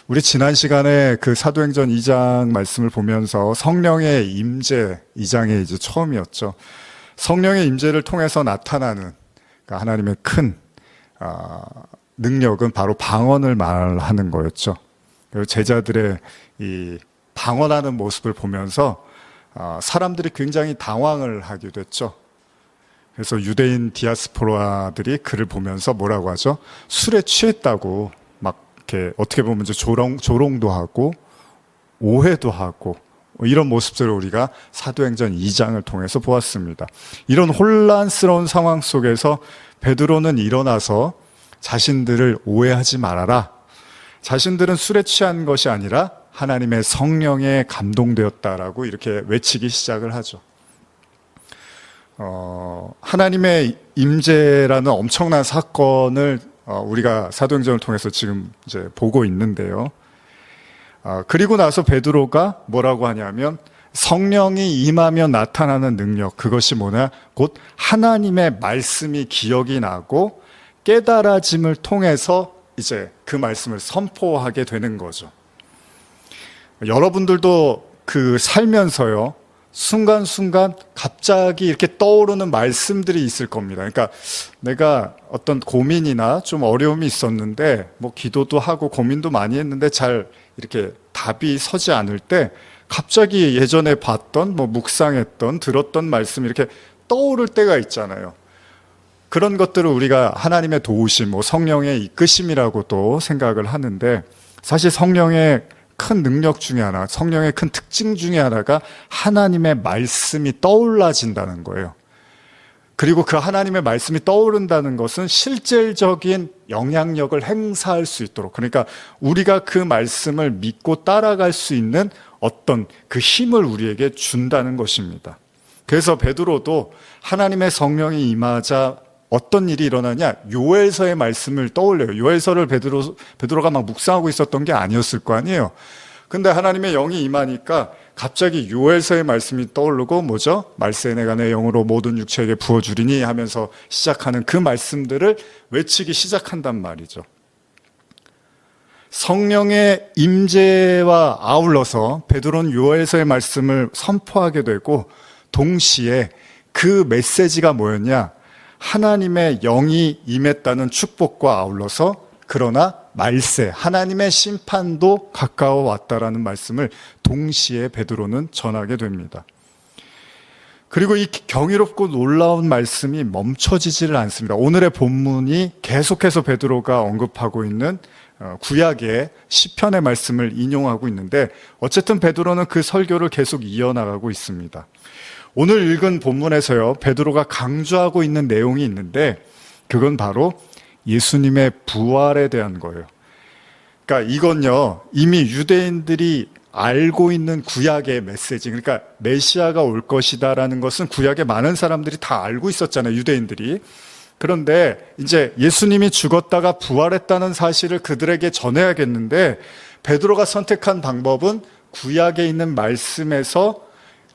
우리 지난 시간에 그 사도행전 2장 말씀을 보면서 성령의 임재 2장에 이제 처음이었죠. 성령의 임재를 통해서 나타나는 그러니까 하나님의 큰 능력은 바로 방언을 말하는 거였죠. 그리고 제자들의 이 방언하는 모습을 보면서 사람들이 굉장히 당황을 하기도 했죠. 그래서 유대인 디아스포라들이 그를 보면서 뭐라고 하죠? 술에 취했다고 막 이렇게 어떻게 보면 이제 조롱도 하고 오해도 하고 이런 모습들을 우리가 사도행전 2장을 통해서 보았습니다. 이런 혼란스러운 상황 속에서 베드로는 일어나서 자신들을 오해하지 말아라. 자신들은 술에 취한 것이 아니라 하나님의 성령에 감동되었다라고 이렇게 외치기 시작을 하죠. 하나님의 임재라는 엄청난 사건을 우리가 사도행전을 통해서 지금 이제 보고 있는데요. 그리고 나서 베드로가 뭐라고 하냐면 성령이 임하면 나타나는 능력, 그것이 뭐냐? 곧 하나님의 말씀이 기억이 나고 깨달아짐을 통해서 이제 그 말씀을 선포하게 되는 거죠. 여러분들도 그 살면서요, 순간순간 갑자기 이렇게 떠오르는 말씀들이 있을 겁니다. 그러니까 내가 어떤 고민이나 좀 어려움이 있었는데 뭐 기도도 하고 고민도 많이 했는데 잘 이렇게 답이 서지 않을 때 갑자기 예전에 봤던 뭐 묵상했던 들었던 말씀이 이렇게 떠오를 때가 있잖아요. 그런 것들을 우리가 하나님의 도우심, 뭐 성령의 이끄심이라고도 생각을 하는데 사실 성령의 큰 능력 중에 하나, 성령의 큰 특징 중에 하나가 하나님의 말씀이 떠올라진다는 거예요. 그리고 그 하나님의 말씀이 떠오른다는 것은 실질적인 영향력을 행사할 수 있도록, 그러니까 우리가 그 말씀을 믿고 따라갈 수 있는 어떤 그 힘을 우리에게 준다는 것입니다. 그래서 베드로도 하나님의 성령이 임하자 어떤 일이 일어나냐? 요엘서의 말씀을 떠올려요. 요엘서를 베드로가 막 묵상하고 있었던 게 아니었을 거 아니에요. 근데 하나님의 영이 임하니까 갑자기 요엘서의 말씀이 떠오르고 뭐죠? 말세 내가 내 영으로 모든 육체에게 부어주리니 하면서 시작하는 그 말씀들을 외치기 시작한단 말이죠. 성령의 임재와 아울러서 베드로는 요엘서의 말씀을 선포하게 되고 동시에 그 메시지가 뭐였냐? 하나님의 영이 임했다는 축복과 아울러서 그러나 말세, 하나님의 심판도 가까워 왔다라는 말씀을 동시에 베드로는 전하게 됩니다. 그리고 이 경이롭고 놀라운 말씀이 멈춰지지를 않습니다. 오늘의 본문이 계속해서 베드로가 언급하고 있는 구약의 시편의 말씀을 인용하고 있는데 어쨌든 베드로는 그 설교를 계속 이어나가고 있습니다. 오늘 읽은 본문에서요, 베드로가 강조하고 있는 내용이 있는데 그건 바로 예수님의 부활에 대한 거예요. 그러니까 이건요, 이미 유대인들이 알고 있는 구약의 메시지, 그러니까 메시아가 올 것이다라는 것은 구약의 많은 사람들이 다 알고 있었잖아요, 유대인들이. 그런데 이제 예수님이 죽었다가 부활했다는 사실을 그들에게 전해야겠는데 베드로가 선택한 방법은 구약에 있는 말씀에서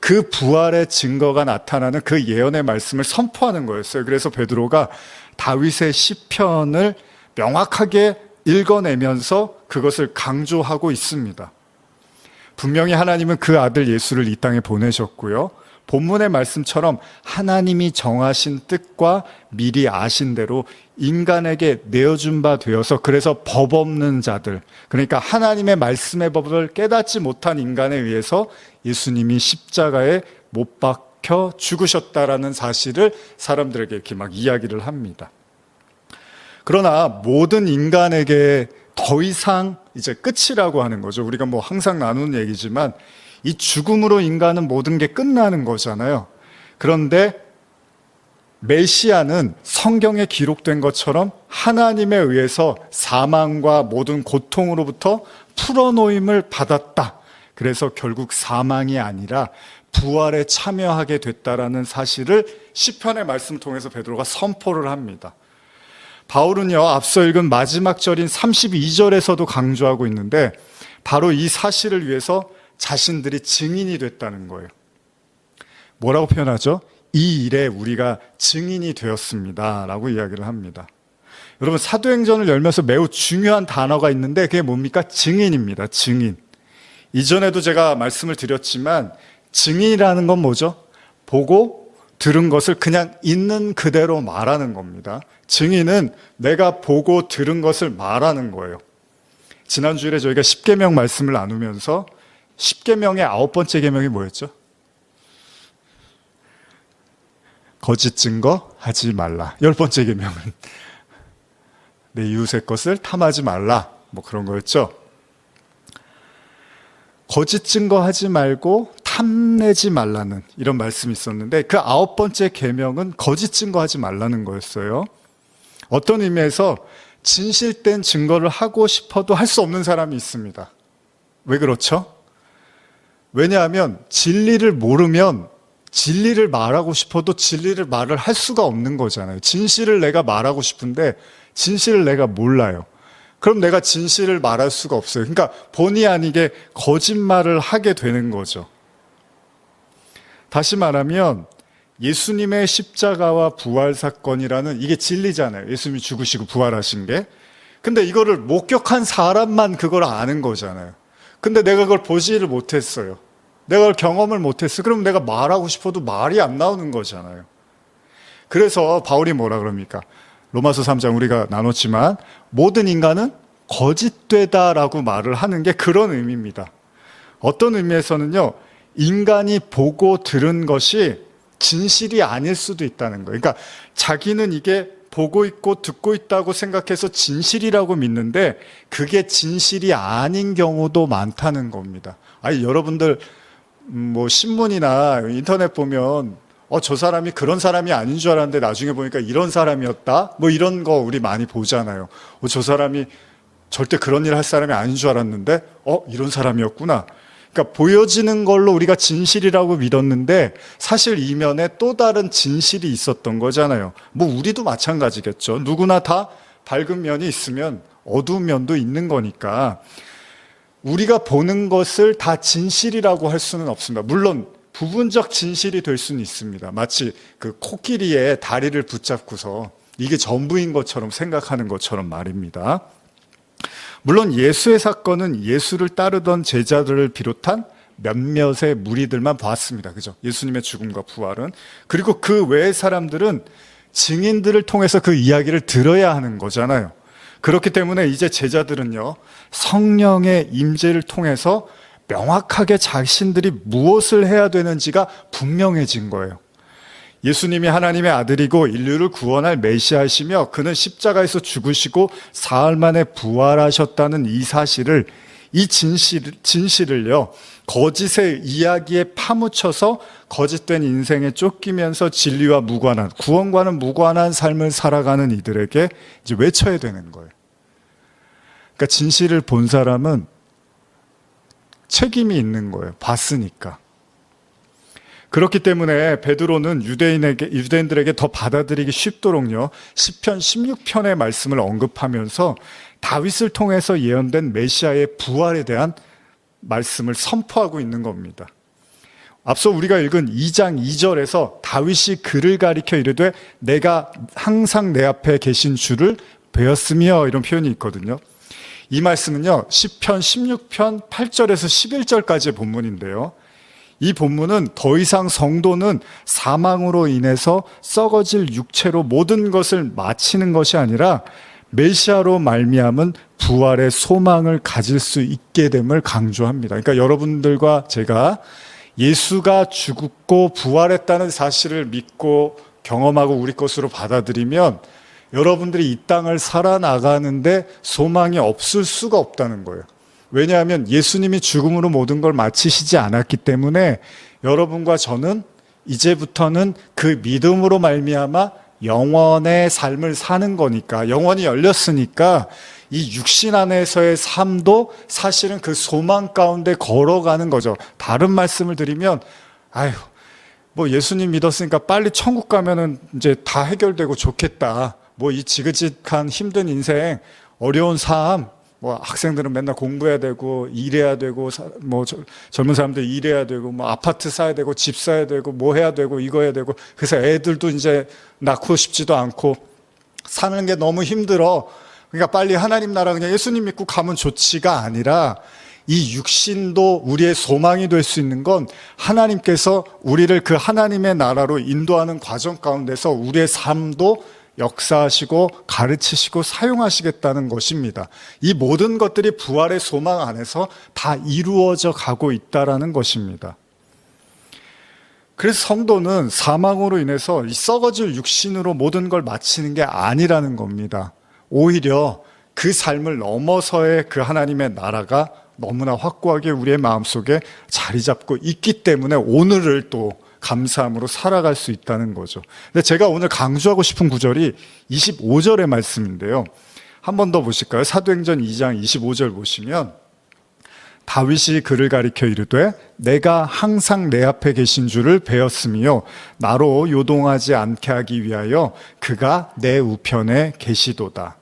그 부활의 증거가 나타나는 그 예언의 말씀을 선포하는 거였어요. 그래서 베드로가 다윗의 시편을 명확하게 읽어내면서 그것을 강조하고 있습니다. 분명히 하나님은 그 아들 예수를 이 땅에 보내셨고요. 본문의 말씀처럼 하나님이 정하신 뜻과 미리 아신 대로 인간에게 내어준 바 되어서 그래서 법 없는 자들, 그러니까 하나님의 말씀의 법을 깨닫지 못한 인간에 의해서 예수님이 십자가에 못 박혀 죽으셨다라는 사실을 사람들에게 이렇게 막 이야기를 합니다. 그러나 모든 인간에게 더 이상 이제 끝이라고 하는 거죠. 우리가 뭐 항상 나누는 얘기지만 이 죽음으로 인간은 모든 게 끝나는 거잖아요. 그런데 메시아는 성경에 기록된 것처럼 하나님에 의해서 사망과 모든 고통으로부터 풀어놓임을 받았다. 그래서 결국 사망이 아니라 부활에 참여하게 됐다라는 사실을 시편의 말씀을 통해서 베드로가 선포를 합니다. 바울은요, 앞서 읽은 마지막 절인 32절에서도 강조하고 있는데 바로 이 사실을 위해서 자신들이 증인이 됐다는 거예요. 뭐라고 표현하죠? 이 일에 우리가 증인이 되었습니다 라고 이야기를 합니다. 여러분, 사도행전을 열면서 매우 중요한 단어가 있는데 그게 뭡니까? 증인입니다. 증인. 이전에도 제가 말씀을 드렸지만 증인이라는 건 뭐죠? 보고 들은 것을 그냥 있는 그대로 말하는 겁니다. 증인은 내가 보고 들은 것을 말하는 거예요. 지난주일에 저희가 십계명 말씀을 나누면서 십계명의 9번째 계명이 뭐였죠? 거짓 증거 하지 말라. 10번째 계명은 내 이웃의 것을 탐하지 말라. 뭐 그런 거였죠. 거짓 증거하지 말고 탐내지 말라는 이런 말씀이 있었는데 그 9번째 계명은 거짓 증거하지 말라는 거였어요. 어떤 의미에서 진실된 증거를 하고 싶어도 할 수 없는 사람이 있습니다. 왜 그렇죠? 왜냐하면 진리를 모르면 진리를 말하고 싶어도 진리를 말을 할 수가 없는 거잖아요. 진실을 내가 말하고 싶은데 진실을 내가 몰라요. 그럼 내가 진실을 말할 수가 없어요. 그러니까 본의 아니게 거짓말을 하게 되는 거죠. 다시 말하면 예수님의 십자가와 부활 사건이라는 이게 진리잖아요. 예수님이 죽으시고 부활하신 게. 근데 이거를 목격한 사람만 그걸 아는 거잖아요. 근데 내가 그걸 보지를 못했어요. 내가 그걸 경험을 못했어요. 그럼 내가 말하고 싶어도 말이 안 나오는 거잖아요. 그래서 바울이 뭐라 그럽니까? 로마서 3장 우리가 나눴지만 모든 인간은 거짓되다라고 말을 하는 게 그런 의미입니다. 어떤 의미에서는요, 인간이 보고 들은 것이 진실이 아닐 수도 있다는 거예요. 그러니까 자기는 이게 보고 있고 듣고 있다고 생각해서 진실이라고 믿는데 그게 진실이 아닌 경우도 많다는 겁니다. 아니, 여러분들 뭐 신문이나 인터넷 보면 저 사람이 그런 사람이 아닌 줄 알았는데 나중에 보니까 이런 사람이었다? 뭐 이런 거 우리 많이 보잖아요. 저 사람이 절대 그런 일 할 사람이 아닌 줄 알았는데 이런 사람이었구나. 그러니까 보여지는 걸로 우리가 진실이라고 믿었는데 사실 이면에 또 다른 진실이 있었던 거잖아요. 뭐 우리도 마찬가지겠죠. 누구나 다 밝은 면이 있으면 어두운 면도 있는 거니까 우리가 보는 것을 다 진실이라고 할 수는 없습니다. 물론 부분적 진실이 될 수는 있습니다. 마치 그 코끼리의 다리를 붙잡고서 이게 전부인 것처럼 생각하는 것처럼 말입니다. 물론 예수의 사건은 예수를 따르던 제자들을 비롯한 몇몇의 무리들만 봤습니다. 그죠? 예수님의 죽음과 부활은. 그리고 그 외의 사람들은 증인들을 통해서 그 이야기를 들어야 하는 거잖아요. 그렇기 때문에 이제 제자들은요, 성령의 임재를 통해서 명확하게 자신들이 무엇을 해야 되는지가 분명해진 거예요. 예수님이 하나님의 아들이고 인류를 구원할 메시아이시며 그는 십자가에서 죽으시고 사흘 만에 부활하셨다는 이 사실을, 이 진실을요, 거짓의 이야기에 파묻혀서 거짓된 인생에 쫓기면서 진리와 무관한, 구원과는 무관한 삶을 살아가는 이들에게 이제 외쳐야 되는 거예요. 그러니까 진실을 본 사람은 책임이 있는 거예요. 봤으니까. 그렇기 때문에 베드로는 유대인들에게 더 받아들이기 쉽도록요, 시편 16편의 말씀을 언급하면서 다윗을 통해서 예언된 메시아의 부활에 대한 말씀을 선포하고 있는 겁니다. 앞서 우리가 읽은 2장 2절에서 다윗이 그를 가리켜 이르되 내가 항상 내 앞에 계신 주를 배웠으며 이런 표현이 있거든요. 이 말씀은요, 시편 16편 8절에서 11절까지의 본문인데요. 이 본문은 더 이상 성도는 사망으로 인해서 썩어질 육체로 모든 것을 마치는 것이 아니라 메시아로 말미암은 부활의 소망을 가질 수 있게 됨을 강조합니다. 그러니까 여러분들과 제가 예수가 죽고 부활했다는 사실을 믿고 경험하고 우리 것으로 받아들이면 여러분들이 이 땅을 살아나가는데 소망이 없을 수가 없다는 거예요. 왜냐하면 예수님이 죽음으로 모든 걸 마치시지 않았기 때문에 여러분과 저는 이제부터는 그 믿음으로 말미암아 영원의 삶을 사는 거니까, 영원히 열렸으니까 이 육신 안에서의 삶도 사실은 그 소망 가운데 걸어가는 거죠. 다른 말씀을 드리면 뭐 예수님 믿었으니까 빨리 천국 가면은 이제 다 해결되고 좋겠다. 뭐 이 지긋지긋한 힘든 인생, 어려운 삶, 뭐 학생들은 맨날 공부해야 되고 일해야 되고 뭐 젊은 사람들 일해야 되고 뭐 아파트 사야 되고 집 사야 되고 뭐 해야 되고 이거 해야 되고 그래서 애들도 이제 낳고 싶지도 않고 사는 게 너무 힘들어. 그러니까 빨리 하나님 나라 그냥 예수님 믿고 가면 좋지가 아니라 이 육신도 우리의 소망이 될 수 있는 건 하나님께서 우리를 그 하나님의 나라로 인도하는 과정 가운데서 우리의 삶도 역사하시고 가르치시고 사용하시겠다는 것입니다. 이 모든 것들이 부활의 소망 안에서 다 이루어져 가고 있다는 것입니다. 그래서 성도는 사망으로 인해서 이 썩어질 육신으로 모든 걸 마치는 게 아니라는 겁니다. 오히려 그 삶을 넘어서의 그 하나님의 나라가 너무나 확고하게 우리의 마음속에 자리 잡고 있기 때문에 오늘을 또 감사함으로 살아갈 수 있다는 거죠. 근데 제가 오늘 강조하고 싶은 구절이 25절의 말씀인데요. 한 번 더 보실까요? 사도행전 2장 25절 보시면 다윗이 그를 가리켜 이르되 내가 항상 내 앞에 계신 줄을 배웠으며 나로 요동하지 않게 하기 위하여 그가 내 우편에 계시도다.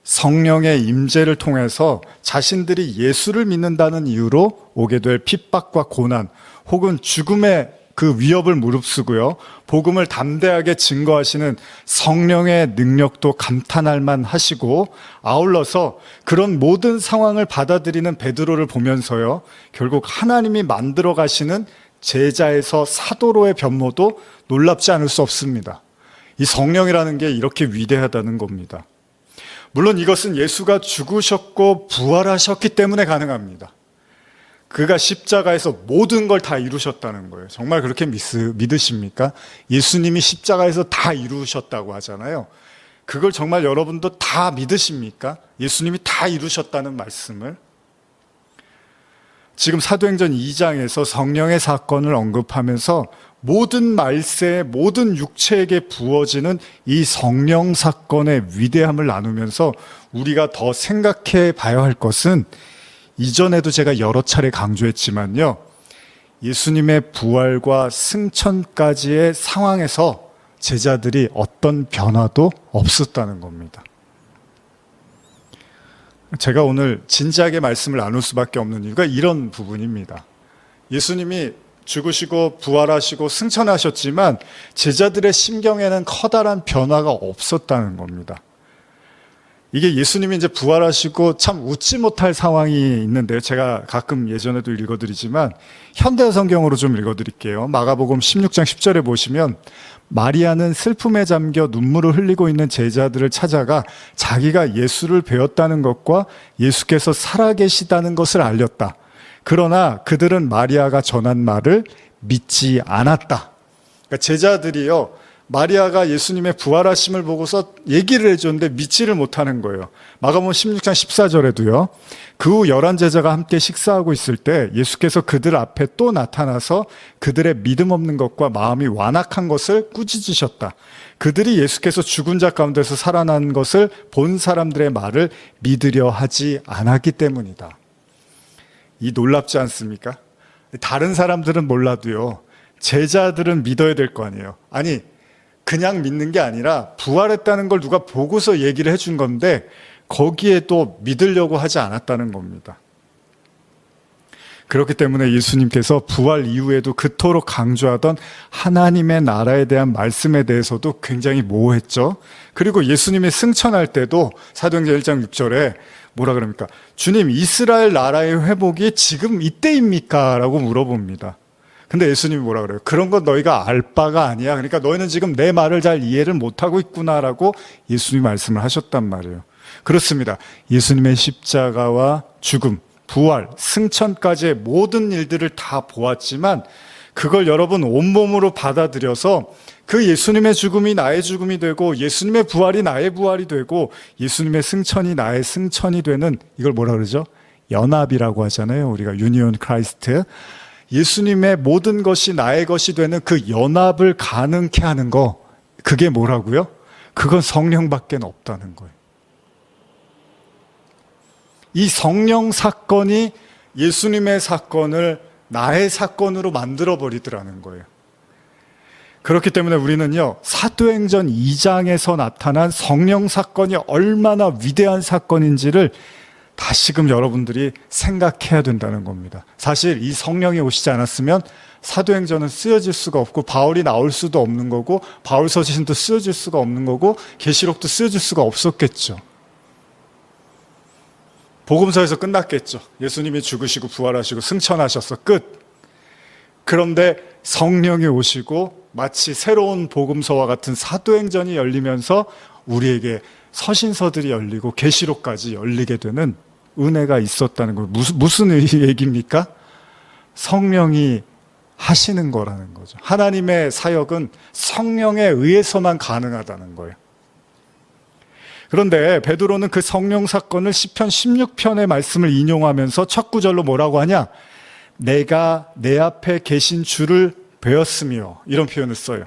성령의 임재를 통해서 자신들이 예수를 믿는다는 이유로 오게 될 핍박과 고난 혹은 죽음의 그 위협을 무릅쓰고요, 복음을 담대하게 증거하시는 성령의 능력도 감탄할 만하시고, 아울러서 그런 모든 상황을 받아들이는 베드로를 보면서요, 결국 하나님이 만들어 가시는 제자에서 사도로의 변모도 놀랍지 않을 수 없습니다. 이 성령이라는 게 이렇게 위대하다는 겁니다. 물론 이것은 예수가 죽으셨고 부활하셨기 때문에 가능합니다. 그가 십자가에서 모든 걸 다 이루셨다는 거예요. 정말 그렇게 믿으십니까? 예수님이 십자가에서 다 이루셨다고 하잖아요. 그걸 정말 여러분도 다 믿으십니까? 예수님이 다 이루셨다는 말씀을. 지금 사도행전 2장에서 성령의 사건을 언급하면서 모든 말세, 모든 육체에게 부어지는 이 성령 사건의 위대함을 나누면서 우리가 더 생각해 봐야 할 것은, 이전에도 제가 여러 차례 강조했지만요, 예수님의 부활과 승천까지의 상황에서 제자들이 어떤 변화도 없었다는 겁니다. 제가 오늘 진지하게 말씀을 나눌 수밖에 없는 이유가 이런 부분입니다. 예수님이 죽으시고 부활하시고 승천하셨지만 제자들의 심경에는 커다란 변화가 없었다는 겁니다. 이게 예수님이 이제 부활하시고 참 웃지 못할 상황이 있는데요. 제가 가끔 예전에도 읽어드리지만 현대 성경으로 좀 읽어드릴게요. 마가복음 16장 10절에 보시면 마리아는 슬픔에 잠겨 눈물을 흘리고 있는 제자들을 찾아가 자기가 예수를 배웠다는 것과 예수께서 살아계시다는 것을 알렸다. 그러나 그들은 마리아가 전한 말을 믿지 않았다. 그러니까 제자들이요, 마리아가 예수님의 부활하심을 보고서 얘기를 해줬는데 믿지를 못하는 거예요. 마가복음 16장 14절에도요. 그 후 11제자가 함께 식사하고 있을 때 예수께서 그들 앞에 또 나타나서 그들의 믿음 없는 것과 마음이 완악한 것을 꾸짖으셨다. 그들이 예수께서 죽은 자 가운데서 살아난 것을 본 사람들의 말을 믿으려 하지 않았기 때문이다. 이 놀랍지 않습니까? 다른 사람들은 몰라도요, 제자들은 믿어야 될 거 아니에요. 아니, 그냥 믿는 게 아니라 부활했다는 걸 누가 보고서 얘기를 해준 건데 거기에도 믿으려고 하지 않았다는 겁니다. 그렇기 때문에 예수님께서 부활 이후에도 그토록 강조하던 하나님의 나라에 대한 말씀에 대해서도 굉장히 모호했죠. 그리고 예수님이 승천할 때도 사도행전 1장 6절에 뭐라 그럽니까? 주님, 이스라엘 나라의 회복이 지금 이때입니까? 라고 물어봅니다. 근데 예수님이 뭐라 그래요? 그런 건 너희가 알 바가 아니야. 그러니까 너희는 지금 내 말을 잘 이해를 못하고 있구나라고 예수님이 말씀을 하셨단 말이에요. 그렇습니다. 예수님의 십자가와 죽음, 부활, 승천까지의 모든 일들을 다 보았지만 그걸 여러분 온몸으로 받아들여서 그 예수님의 죽음이 나의 죽음이 되고 예수님의 부활이 나의 부활이 되고 예수님의 승천이 나의 승천이 되는, 이걸 뭐라 그러죠? 연합이라고 하잖아요. 우리가 유니온 크라이스트. 예수님의 모든 것이 나의 것이 되는 그 연합을 가능케 하는 거, 그게 뭐라고요? 그건 성령밖에 없다는 거예요. 이 성령 사건이 예수님의 사건을 나의 사건으로 만들어버리더라는 거예요. 그렇기 때문에 우리는요, 사도행전 2장에서 나타난 성령 사건이 얼마나 위대한 사건인지를 다시금 여러분들이 생각해야 된다는 겁니다. 사실 이 성령이 오시지 않았으면 사도행전은 쓰여질 수가 없고 바울이 나올 수도 없는 거고 바울 서신도 쓰여질 수가 없는 거고 계시록도 쓰여질 수가 없었겠죠. 복음서에서 끝났겠죠. 예수님이 죽으시고 부활하시고 승천하셔서 끝. 그런데 성령이 오시고 마치 새로운 복음서와 같은 사도행전이 열리면서 우리에게 서신서들이 열리고 계시록까지 열리게 되는 은혜가 있었다는 거예요. 무슨 얘기입니까? 성령이 하시는 거라는 거죠. 하나님의 사역은 성령에 의해서만 가능하다는 거예요. 그런데 베드로는 그 성령 사건을 시편 16편의 말씀을 인용하면서 첫 구절로 뭐라고 하냐? 내가 내 앞에 계신 주를 배웠으며, 이런 표현을 써요.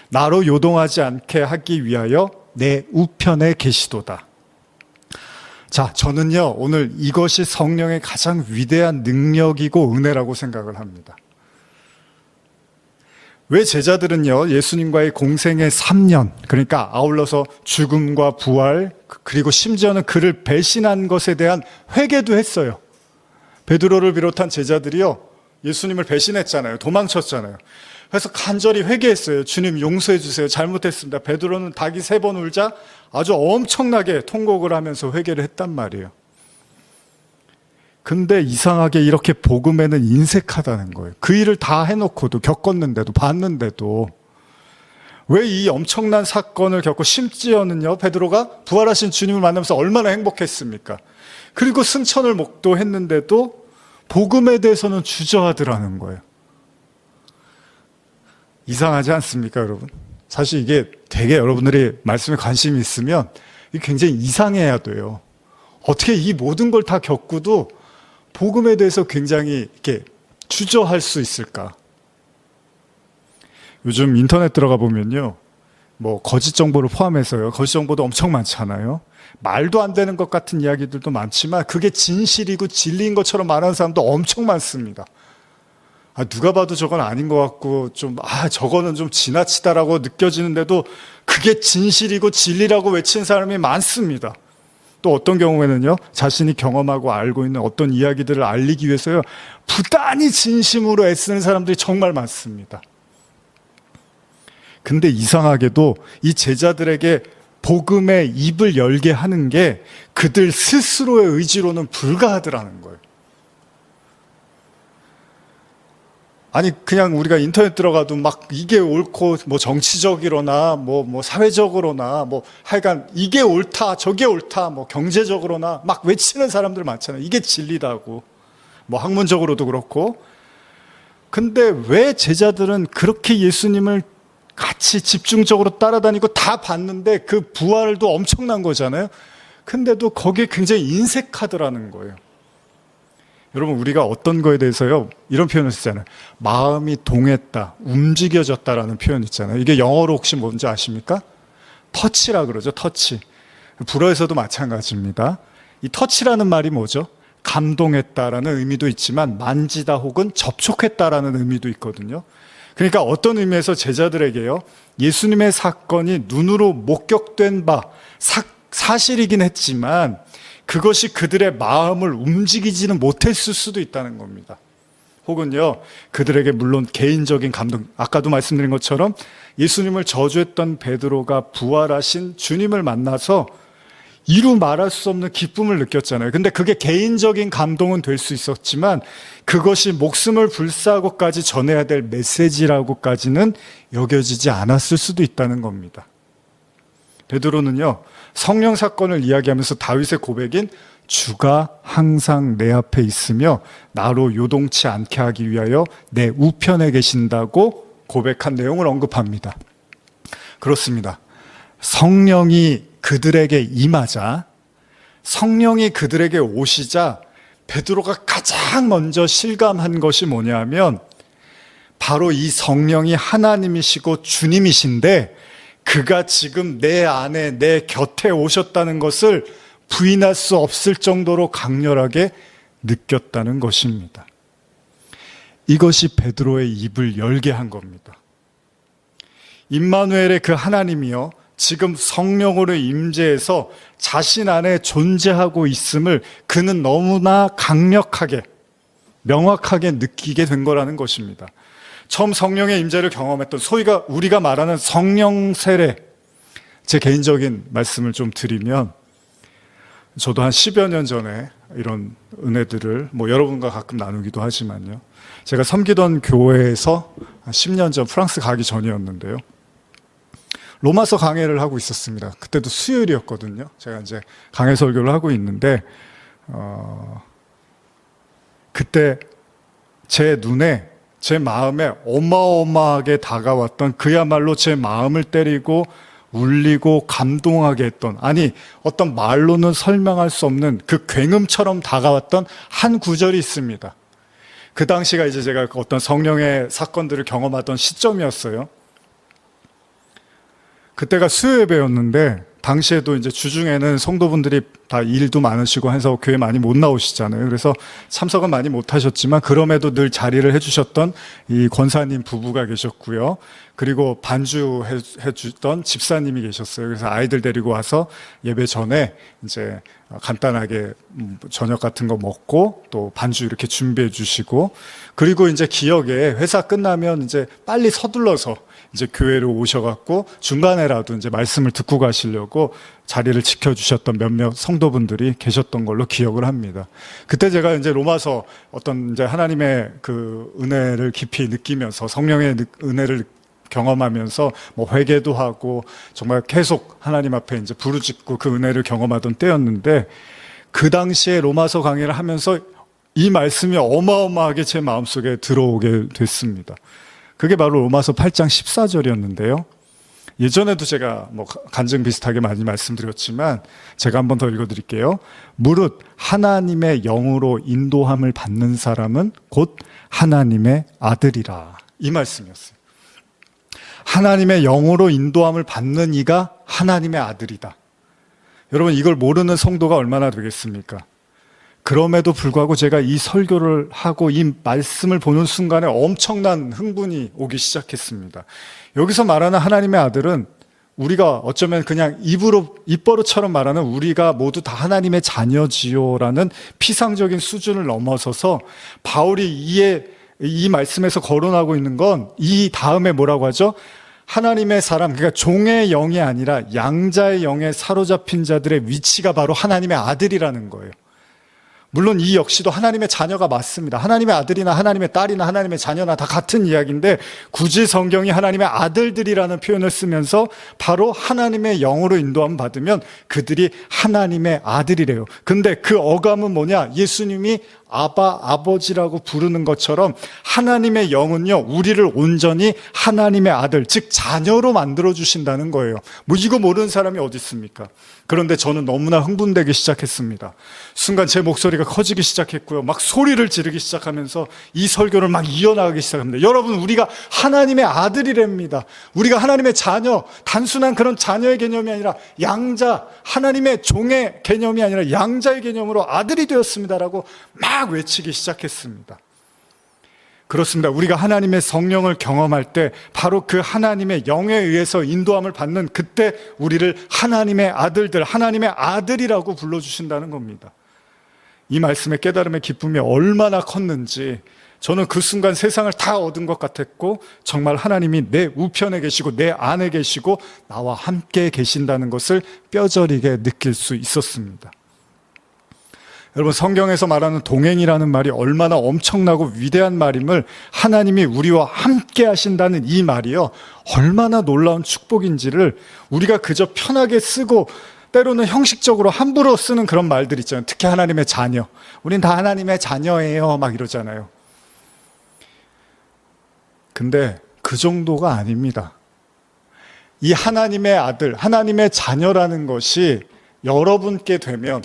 나로 요동하지 않게 하기 위하여 내 우편에 계시도다. 자, 저는요 오늘 이것이 성령의 가장 위대한 능력이고 은혜라고 생각을 합니다. 왜 제자들은요 예수님과의 공생의 3년, 그러니까 아울러서 죽음과 부활, 그리고 심지어는 그를 배신한 것에 대한 회개도 했어요. 베드로를 비롯한 제자들이요 예수님을 배신했잖아요. 도망쳤잖아요. 그래서 간절히 회개했어요. 주님 용서해 주세요. 잘못했습니다. 베드로는 닭이 3번 울자 아주 엄청나게 통곡을 하면서 회개를 했단 말이에요. 근데 이상하게 이렇게 복음에는 인색하다는 거예요. 그 일을 다 해놓고도, 겪었는데도, 봤는데도 왜 이 엄청난 사건을 겪고, 심지어는요 베드로가 부활하신 주님을 만나면서 얼마나 행복했습니까? 그리고 승천을 목도했는데도 복음에 대해서는 주저하더라는 거예요. 이상하지 않습니까, 여러분? 사실 이게 되게 여러분들이 말씀에 관심이 있으면 이게 굉장히 이상해야 돼요. 어떻게 이 모든 걸 다 겪고도 복음에 대해서 굉장히 이렇게 주저할 수 있을까? 요즘 인터넷 들어가 보면요, 뭐 거짓 정보를 포함해서요, 거짓 정보도 엄청 많잖아요. 말도 안 되는 것 같은 이야기들도 많지만 그게 진실이고 진리인 것처럼 말하는 사람도 엄청 많습니다. 누가 봐도 저건 아닌 것 같고 저거는 좀 지나치다라고 느껴지는데도 그게 진실이고 진리라고 외치는 사람이 많습니다. 또 어떤 경우에는요 자신이 경험하고 알고 있는 어떤 이야기들을 알리기 위해서요 부단히 진심으로 애쓰는 사람들이 정말 많습니다. 근데 이상하게도 이 제자들에게 복음의 입을 열게 하는 게 그들 스스로의 의지로는 불가하더라는 거예요. 아니 그냥 우리가 인터넷 들어가도 막 이게 옳고 뭐 정치적이로나 뭐 사회적으로나 뭐 하여간 이게 옳다 저게 옳다 뭐 경제적으로나 막 외치는 사람들 많잖아요. 이게 진리다고, 뭐 학문적으로도 그렇고. 근데 왜 제자들은 그렇게 예수님을 같이 집중적으로 따라다니고 다 봤는데 그 부활도 엄청난 거잖아요. 근데도 거기에 굉장히 인색하더라는 거예요. 여러분, 우리가 어떤 거에 대해서요 이런 표현을 쓰잖아요. 마음이 동했다, 움직여졌다라는 표현 있잖아요. 이게 영어로 혹시 뭔지 아십니까? 터치라 그러죠. 터치. 불어에서도 마찬가지입니다. 이 터치라는 말이 뭐죠? 감동했다라는 의미도 있지만 만지다 혹은 접촉했다라는 의미도 있거든요. 그러니까 어떤 의미에서 제자들에게요 예수님의 사건이 눈으로 목격된 바 사실이긴 했지만 그것이 그들의 마음을 움직이지는 못했을 수도 있다는 겁니다. 혹은요 그들에게 물론 개인적인 감동, 아까도 말씀드린 것처럼 예수님을 저주했던 베드로가 부활하신 주님을 만나서 이루 말할 수 없는 기쁨을 느꼈잖아요. 근데 그게 개인적인 감동은 될 수 있었지만 그것이 목숨을 불사하고까지 전해야 될 메시지라고까지는 여겨지지 않았을 수도 있다는 겁니다. 베드로는요 성령 사건을 이야기하면서 다윗의 고백인 주가 항상 내 앞에 있으며 나로 요동치 않게 하기 위하여 내 우편에 계신다고 고백한 내용을 언급합니다. 그렇습니다. 성령이 그들에게 임하자, 성령이 그들에게 오시자 베드로가 가장 먼저 실감한 것이 뭐냐면 바로 이 성령이 하나님이시고 주님이신데 그가 지금 내 안에 내 곁에 오셨다는 것을 부인할 수 없을 정도로 강렬하게 느꼈다는 것입니다. 이것이 베드로의 입을 열게 한 겁니다. 임마누엘의 그 하나님이요 지금 성령으로 임재해서 자신 안에 존재하고 있음을 그는 너무나 강력하게, 명확하게 느끼게 된 거라는 것입니다. 처음 성령의 임재를 경험했던 소위가 우리가 말하는 성령 세례, 제 개인적인 말씀을 좀 드리면, 저도 한 10여 년 전에 이런 은혜들을 여러분과 가끔 나누기도 하지만요, 제가 섬기던 교회에서 한 10년 전, 프랑스 가기 전이었는데요, 로마서 강해를 하고 있었습니다. 그때도 수요일이었거든요. 제가 이제 강해 설교를 하고 있는데, 그때 제 눈에, 제 마음에 어마어마하게 다가왔던, 그야말로 제 마음을 때리고 울리고 감동하게 했던, 아니 어떤 말로는 설명할 수 없는 그 굉음처럼 다가왔던 한 구절이 있습니다. 그 당시가 이제 제가 어떤 성령의 사건들을 경험하던 시점이었어요. 그때가 수요 예배였는데, 당시에도 이제 주중에는 성도분들이 다 일도 많으시고 해서 교회 많이 못 나오시잖아요. 그래서 참석은 많이 못 하셨지만 그럼에도 늘 자리를 해주셨던 이 권사님 부부가 계셨고요. 그리고 반주해 주던 집사님이 계셨어요. 그래서 아이들 데리고 와서 예배 전에 이제 간단하게 저녁 같은 거 먹고 또 반주 이렇게 준비해 주시고, 그리고 이제 기억에 회사 끝나면 이제 빨리 서둘러서 이제 교회로 오셔갖고 중간에라도 이제 말씀을 듣고 가시려고 자리를 지켜주셨던 몇몇 성도분들이 계셨던 걸로 기억을 합니다. 그때 제가 이제 로마서 어떤 이제 하나님의 그 은혜를 깊이 느끼면서, 성령의 은혜를 경험하면서 회개도 하고 정말 계속 하나님 앞에 이제 부르짖고 그 은혜를 경험하던 때였는데, 그 당시에 로마서 강의를 하면서 이 말씀이 어마어마하게 제 마음속에 들어오게 됐습니다. 그게 바로 로마서 8장 14절이었는데요. 예전에도 제가 간증 비슷하게 많이 말씀드렸지만 제가 한 번 더 읽어드릴게요. 무릇 하나님의 영으로 인도함을 받는 사람은 곧 하나님의 아들이라. 이 말씀이었어요. 하나님의 영으로 인도함을 받는 이가 하나님의 아들이다. 여러분, 이걸 모르는 성도가 얼마나 되겠습니까? 그럼에도 불구하고 제가 이 설교를 하고 이 말씀을 보는 순간에 엄청난 흥분이 오기 시작했습니다. 여기서 말하는 하나님의 아들은 우리가 어쩌면 그냥 입버릇처럼 말하는 우리가 모두 다 하나님의 자녀지요라는 피상적인 수준을 넘어서서 바울이 이 말씀에서 거론하고 있는 건 이 다음에 뭐라고 하죠? 하나님의 사람, 그러니까 종의 영이 아니라 양자의 영에 사로잡힌 자들의 위치가 바로 하나님의 아들이라는 거예요. 물론 이 역시도 하나님의 자녀가 맞습니다. 하나님의 아들이나 하나님의 딸이나 하나님의 자녀나 다 같은 이야기인데, 굳이 성경이 하나님의 아들들이라는 표현을 쓰면서 바로 하나님의 영으로 인도함 받으면 그들이 하나님의 아들이래요. 근데 그 어감은 뭐냐? 예수님이 아버지라고 부르는 것처럼 하나님의 영은요, 우리를 온전히 하나님의 아들, 즉 자녀로 만들어 주신다는 거예요. 이거 모르는 사람이 어디 있습니까? 그런데 저는 너무나 흥분되기 시작했습니다. 순간 제 목소리가 커지기 시작했고요, 막 소리를 지르기 시작하면서 이 설교를 막 이어나가기 시작합니다. 여러분, 우리가 하나님의 아들이랍니다. 우리가 하나님의 자녀, 단순한 그런 자녀의 개념이 아니라 양자, 하나님의 종의 개념이 아니라 양자의 개념으로 아들이 되었습니다라고 막 외치기 시작했습니다. 그렇습니다. 우리가 하나님의 성령을 경험할 때 바로 그 하나님의 영에 의해서 인도함을 받는 그때 우리를 하나님의 아들들, 하나님의 아들이라고 불러주신다는 겁니다. 이 말씀의 깨달음의 기쁨이 얼마나 컸는지 저는 그 순간 세상을 다 얻은 것 같았고, 정말 하나님이 내 우편에 계시고 내 안에 계시고 나와 함께 계신다는 것을 뼈저리게 느낄 수 있었습니다. 여러분, 성경에서 말하는 동행이라는 말이 얼마나 엄청나고 위대한 말임을, 하나님이 우리와 함께 하신다는 이 말이요, 얼마나 놀라운 축복인지를 우리가 그저 편하게 쓰고 때로는 형식적으로 함부로 쓰는 그런 말들 있잖아요. 특히 하나님의 자녀, 우린 다 하나님의 자녀예요 막 이러잖아요. 근데 그 정도가 아닙니다. 이 하나님의 아들, 하나님의 자녀라는 것이 여러분께 되면,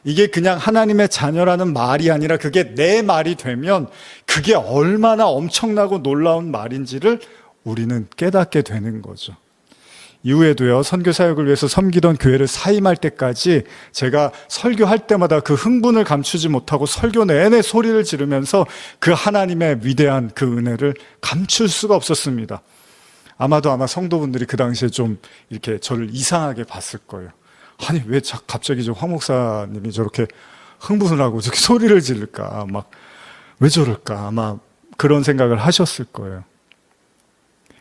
이게 그냥 하나님의 자녀라는 말이 아니라 그게 내 말이 되면 그게 얼마나 엄청나고 놀라운 말인지를 우리는 깨닫게 되는 거죠. 이후에도요, 선교 사역을 위해서 섬기던 교회를 사임할 때까지 제가 설교할 때마다 그 흥분을 감추지 못하고 설교 내내 소리를 지르면서 그 하나님의 위대한 그 은혜를 감출 수가 없었습니다. 아마 성도분들이 그 당시에 좀 이렇게 저를 이상하게 봤을 거예요. 아니, 왜 갑자기 황 목사님이 저렇게 흥분을 하고 저렇게 소리를 지를까? 막, 왜 저럴까? 아마 그런 생각을 하셨을 거예요.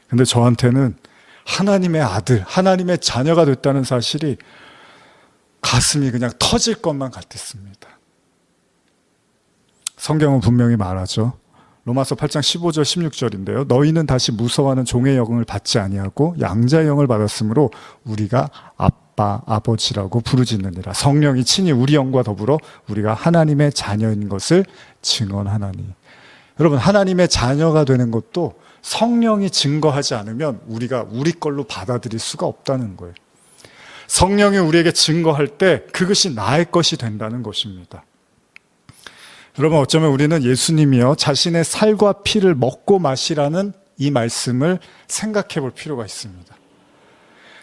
근데 저한테는 하나님의 아들, 하나님의 자녀가 됐다는 사실이 가슴이 그냥 터질 것만 같았습니다. 성경은 분명히 말하죠. 로마서 8장 15절 16절인데요. 너희는 다시 무서워하는 종의 영을 받지 아니하고 양자의 영을 받았으므로 우리가 아빠, 아버지라고 부르짖느니라. 성령이 친히 우리 영과 더불어 우리가 하나님의 자녀인 것을 증언하나니. 여러분, 하나님의 자녀가 되는 것도 성령이 증거하지 않으면 우리가 우리 걸로 받아들일 수가 없다는 거예요. 성령이 우리에게 증거할 때 그것이 나의 것이 된다는 것입니다. 여러분, 어쩌면 우리는 예수님이요 자신의 살과 피를 먹고 마시라는 이 말씀을 생각해 볼 필요가 있습니다.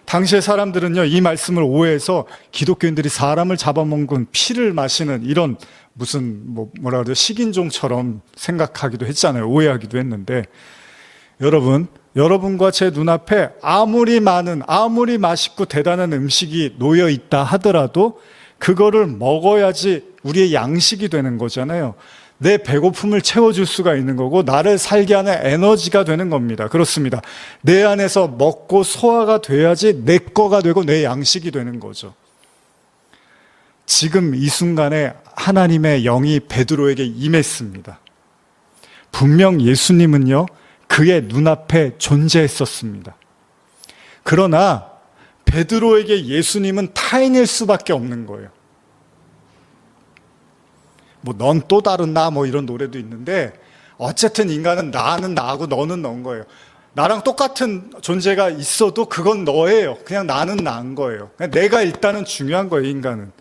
당시의 사람들은요 이 말씀을 오해해서 기독교인들이 사람을 잡아먹은 피를 마시는 이런 무슨 뭐라 그래요, 식인종처럼 생각하기도 했잖아요. 오해하기도 했는데, 여러분과 제 눈앞에 아무리 많은, 아무리 맛있고 대단한 음식이 놓여 있다 하더라도 그거를 먹어야지 우리의 양식이 되는 거잖아요. 내 배고픔을 채워줄 수가 있는 거고 나를 살게 하는 에너지가 되는 겁니다. 그렇습니다. 내 안에서 먹고 소화가 돼야지 내 거가 되고 내 양식이 되는 거죠. 지금 이 순간에 하나님의 영이 베드로에게 임했습니다. 분명 예수님은요 그의 눈앞에 존재했었습니다. 그러나 베드로에게 예수님은 타인일 수밖에 없는 거예요. 넌 또 다른 나 이런 노래도 있는데, 어쨌든 인간은 나는 나고 너는 너인 거예요. 나랑 똑같은 존재가 있어도 그건 너예요. 그냥 나는 나인 거예요. 그냥 내가 일단은 중요한 거예요, 인간은.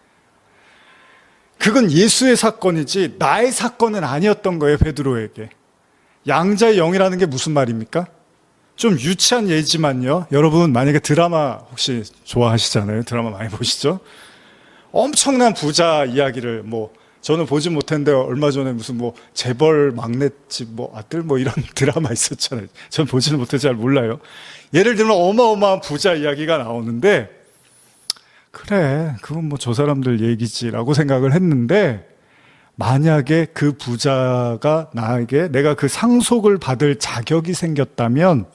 그건 예수의 사건이지 나의 사건은 아니었던 거예요, 베드로에게. 양자의 영이라는 게 무슨 말입니까? 좀 유치한 예지만요. 여러분 만약에 드라마 혹시 좋아하시잖아요. 드라마 많이 보시죠? 엄청난 부자 이야기를 저는 보지 못했는데 얼마 전에 무슨 재벌 막내집 아들 이런 드라마 있었잖아요. 전 보지는 못해서 잘 몰라요. 예를 들면 어마어마한 부자 이야기가 나오는데, 그래 그건 저 사람들 얘기지라고 생각을 했는데, 만약에 그 부자가 나에게 내가 그 상속을 받을 자격이 생겼다면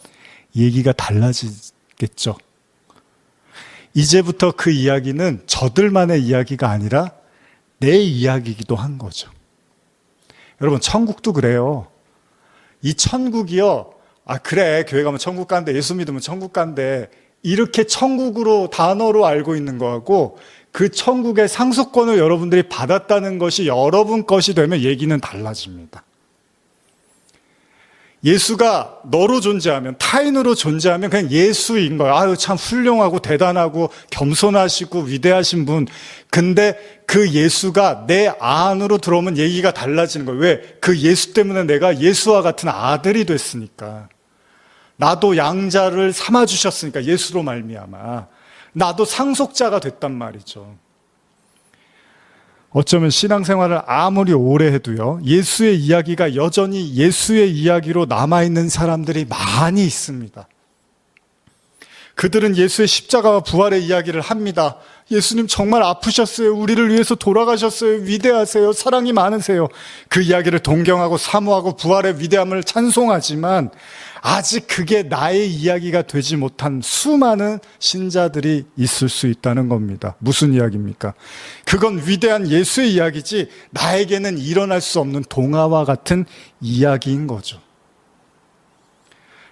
얘기가 달라지겠죠. 이제부터 그 이야기는 저들만의 이야기가 아니라 내 이야기이기도 한 거죠. 여러분, 천국도 그래요. 이 천국이요, 그래 교회 가면 천국 간대, 예수 믿으면 천국 간대, 이렇게 천국으로 단어로 알고 있는 거하고 그 천국의 상속권을 여러분들이 받았다는 것이 여러분 것이 되면 얘기는 달라집니다. 예수가 너로 존재하면, 타인으로 존재하면 그냥 예수인 거예요. 아유, 참 훌륭하고 대단하고 겸손하시고 위대하신 분. 근데 그 예수가 내 안으로 들어오면 얘기가 달라지는 거예요. 왜? 그 예수 때문에 내가 예수와 같은 아들이 됐으니까. 나도 양자를 삼아주셨으니까, 예수로 말미암아. 나도 상속자가 됐단 말이죠. 어쩌면 신앙생활을 아무리 오래 해도요, 예수의 이야기가 여전히 예수의 이야기로 남아있는 사람들이 많이 있습니다. 그들은 예수의 십자가와 부활의 이야기를 합니다. 예수님 정말 아프셨어요. 우리를 위해서 돌아가셨어요. 위대하세요. 사랑이 많으세요. 그 이야기를 동경하고 사모하고 부활의 위대함을 찬송하지만 아직 그게 나의 이야기가 되지 못한 수많은 신자들이 있을 수 있다는 겁니다. 무슨 이야기입니까? 그건 위대한 예수의 이야기지 나에게는 일어날 수 없는 동화와 같은 이야기인 거죠.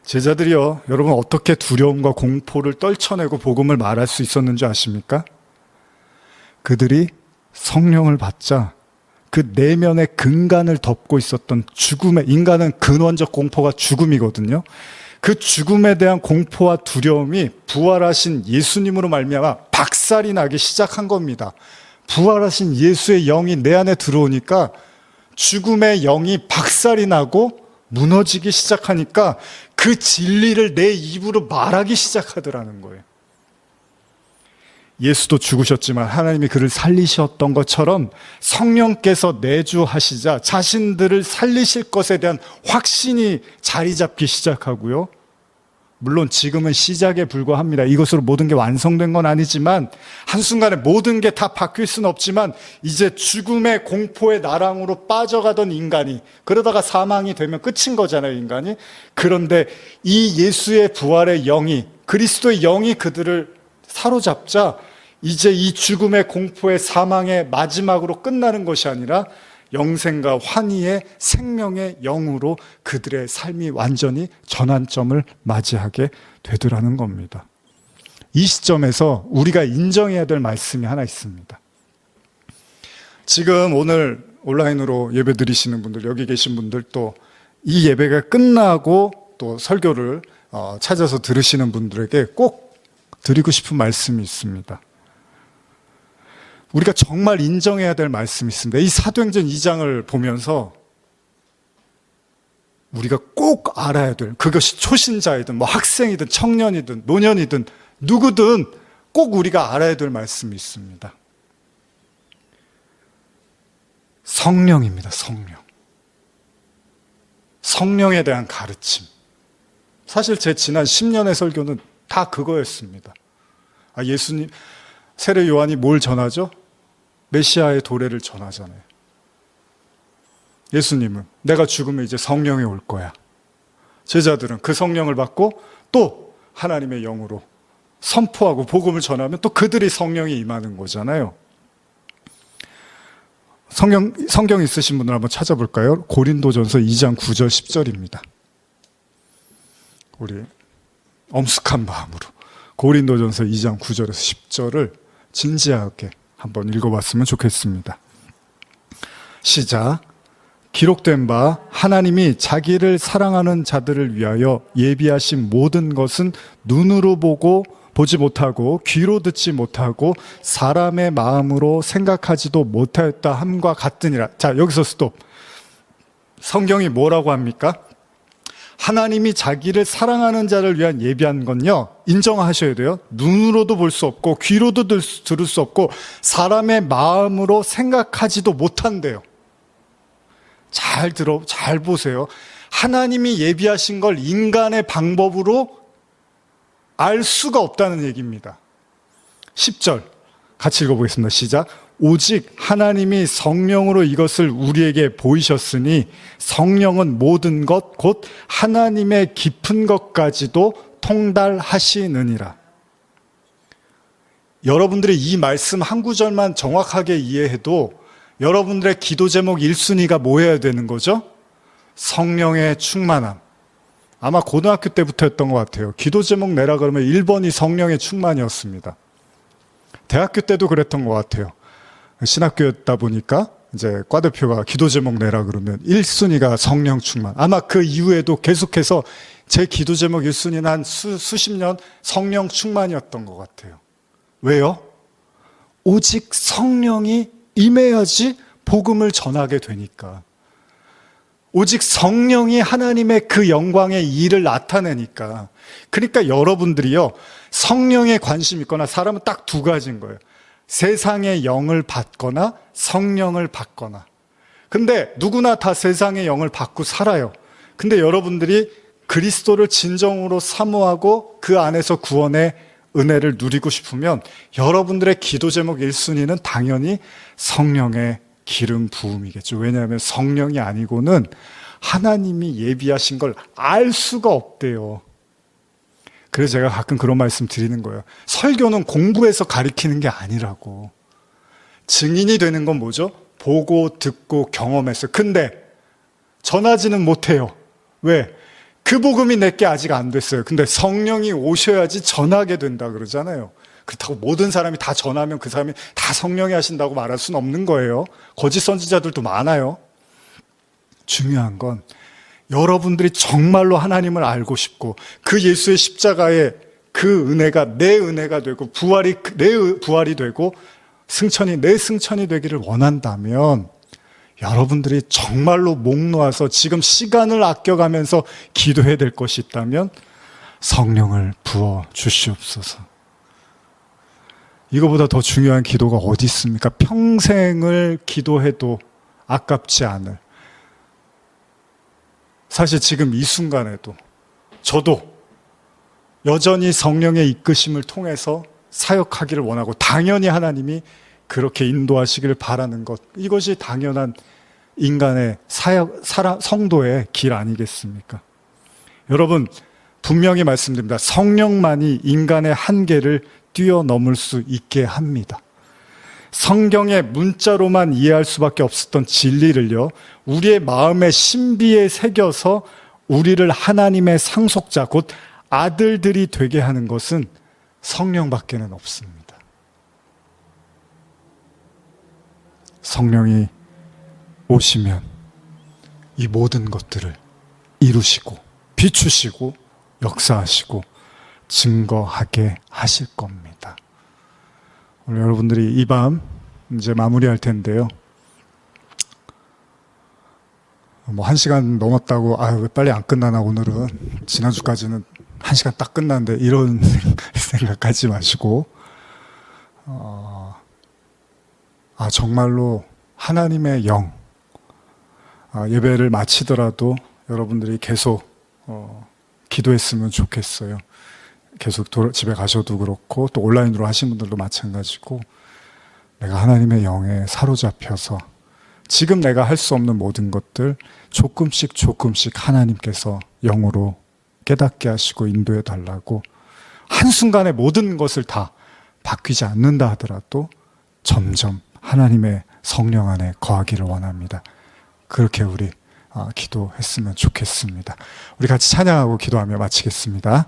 제자들이요, 여러분 어떻게 두려움과 공포를 떨쳐내고 복음을 말할 수 있었는지 아십니까? 그들이 성령을 받자 그 내면의 근간을 덮고 있었던 죽음의, 인간은 근원적 공포가 죽음이거든요. 그 죽음에 대한 공포와 두려움이 부활하신 예수님으로 말미암아 박살이 나기 시작한 겁니다. 부활하신 예수의 영이 내 안에 들어오니까 죽음의 영이 박살이 나고 무너지기 시작하니까 그 진리를 내 입으로 말하기 시작하더라는 거예요. 예수도 죽으셨지만 하나님이 그를 살리셨던 것처럼 성령께서 내주하시자 자신들을 살리실 것에 대한 확신이 자리 잡기 시작하고요. 물론 지금은 시작에 불과합니다. 이것으로 모든 게 완성된 건 아니지만 한순간에 모든 게 다 바뀔 수는 없지만 이제 죽음의 공포의 나랑으로 빠져가던 인간이 그러다가 사망이 되면 끝인 거잖아요, 인간이. 그런데 이 예수의 부활의 영이, 그리스도의 영이 그들을 사로잡자 이제 이 죽음의 공포의 사망의 마지막으로 끝나는 것이 아니라 영생과 환희의 생명의 영으로 그들의 삶이 완전히 전환점을 맞이하게 되더라는 겁니다. 이 시점에서 우리가 인정해야 될 말씀이 하나 있습니다. 지금 오늘 온라인으로 예배 드리시는 분들, 여기 계신 분들, 또 이 예배가 끝나고 또 설교를 찾아서 들으시는 분들에게 꼭 드리고 싶은 말씀이 있습니다. 우리가 정말 인정해야 될 말씀이 있습니다. 이 사도행전 2장을 보면서 우리가 꼭 알아야 될, 그것이 초신자이든 뭐 학생이든 청년이든 노년이든 누구든 꼭 우리가 알아야 될 말씀이 있습니다. 성령입니다. 성령에 대한 가르침. 사실 제 지난 10년의 설교는 다 그거였습니다. 예수님, 세례 요한이 뭘 전하죠? 메시아의 도래를 전하잖아요. 예수님은 내가 죽으면 이제 성령이 올 거야. 제자들은 그 성령을 받고 또 하나님의 영으로 선포하고 복음을 전하면 또 그들이 성령이 임하는 거잖아요. 성경 있으신 분들 한번 찾아볼까요? 고린도전서 2장 9절 10절입니다. 우리 엄숙한 마음으로 고린도전서 2장 9절에서 10절을 진지하게 한번 읽어봤으면 좋겠습니다. 시작. 기록된 바 하나님이 자기를 사랑하는 자들을 위하여 예비하신 모든 것은 눈으로 보지 못하고 귀로 듣지 못하고 사람의 마음으로 생각하지도 못하였다 함과 같으니라. 자, 여기서 스톱. 성경이 뭐라고 합니까? 하나님이 자기를 사랑하는 자를 위한 예비한 건요, 인정하셔야 돼요. 눈으로도 볼 수 없고 귀로도 들을 수 없고 사람의 마음으로 생각하지도 못한대요. 잘 보세요. 하나님이 예비하신 걸 인간의 방법으로 알 수가 없다는 얘기입니다. 10절 같이 읽어보겠습니다. 시작. 오직 하나님이 성령으로 이것을 우리에게 보이셨으니 성령은 모든 것 곧 하나님의 깊은 것까지도 통달하시느니라. 여러분들이 이 말씀 한 구절만 정확하게 이해해도 여러분들의 기도 제목 1순위가 뭐 해야 되는 거죠? 성령의 충만함. 아마 고등학교 때부터였던 것 같아요. 기도 제목 내라 그러면 1번이 성령의 충만이었습니다. 대학교 때도 그랬던 것 같아요. 신학교였다 보니까 이제 과대표가 기도 제목 내라 그러면 1순위가 성령 충만. 아마 그 이후에도 계속해서 제 기도 제목 1순위는 한 수십 년 성령 충만이었던 것 같아요. 왜요? 오직 성령이 임해야지 복음을 전하게 되니까. 오직 성령이 하나님의 그 영광의 일을 나타내니까. 그러니까 여러분들이요, 성령에 관심 있거나 사람은 딱 두 가지인 거예요. 세상의 영을 받거나 성령을 받거나. 근데 누구나 다 세상의 영을 받고 살아요. 근데 여러분들이 그리스도를 진정으로 사모하고 그 안에서 구원의 은혜를 누리고 싶으면 여러분들의 기도 제목 1순위는 당연히 성령의 기름 부음이겠죠. 왜냐하면 성령이 아니고는 하나님이 예비하신 걸 알 수가 없대요. 그래서 제가 가끔 그런 말씀 드리는 거예요. 설교는 공부해서 가르치는 게 아니라고. 증인이 되는 건 뭐죠? 보고 듣고 경험했어요. 근데 전하지는 못해요. 왜? 그 복음이 내게 아직 안 됐어요. 근데 성령이 오셔야지 전하게 된다 그러잖아요. 그렇다고 모든 사람이 다 전하면 그 사람이 다 성령이 하신다고 말할 수는 없는 거예요. 거짓 선지자들도 많아요. 중요한 건 여러분들이 정말로 하나님을 알고 싶고 그 예수의 십자가의 그 은혜가 내 은혜가 되고 부활이 내 부활이 되고 승천이 내 승천이 되기를 원한다면 여러분들이 정말로 목 놓아서 지금 시간을 아껴가면서 기도해야 될 것이 있다면 성령을 부어 주시옵소서. 이거보다 더 중요한 기도가 어디 있습니까? 평생을 기도해도 아깝지 않을. 사실 지금 이 순간에도 저도 여전히 성령의 이끄심을 통해서 사역하기를 원하고 당연히 하나님이 그렇게 인도하시기를 바라는 것, 이것이 당연한 인간의 성도의 길 아니겠습니까? 여러분, 분명히 말씀드립니다. 성령만이 인간의 한계를 뛰어넘을 수 있게 합니다. 성경의 문자로만 이해할 수밖에 없었던 진리를요, 우리의 마음의 신비에 새겨서 우리를 하나님의 상속자, 곧 아들들이 되게 하는 것은 성령밖에는 없습니다. 성령이 오시면 이 모든 것들을 이루시고 비추시고 역사하시고 증거하게 하실 겁니다. 오늘 여러분들이 이 밤 이제 마무리할 텐데요. 뭐 1시간 넘었다고 왜 빨리 안 끝나나 오늘은, 지난주까지는 1시간 딱 끝났는데, 이런 생각하지 마시고 정말로 하나님의 영, 예배를 마치더라도 여러분들이 계속 기도했으면 좋겠어요. 계속 집에 가셔도 그렇고 또 온라인으로 하신 분들도 마찬가지고, 내가 하나님의 영에 사로잡혀서 지금 내가 할 수 없는 모든 것들 조금씩 하나님께서 영으로 깨닫게 하시고 인도해 달라고, 한순간에 모든 것을 다 바뀌지 않는다 하더라도 점점 하나님의 성령 안에 거하기를 원합니다. 그렇게 우리 기도했으면 좋겠습니다. 우리 같이 찬양하고 기도하며 마치겠습니다.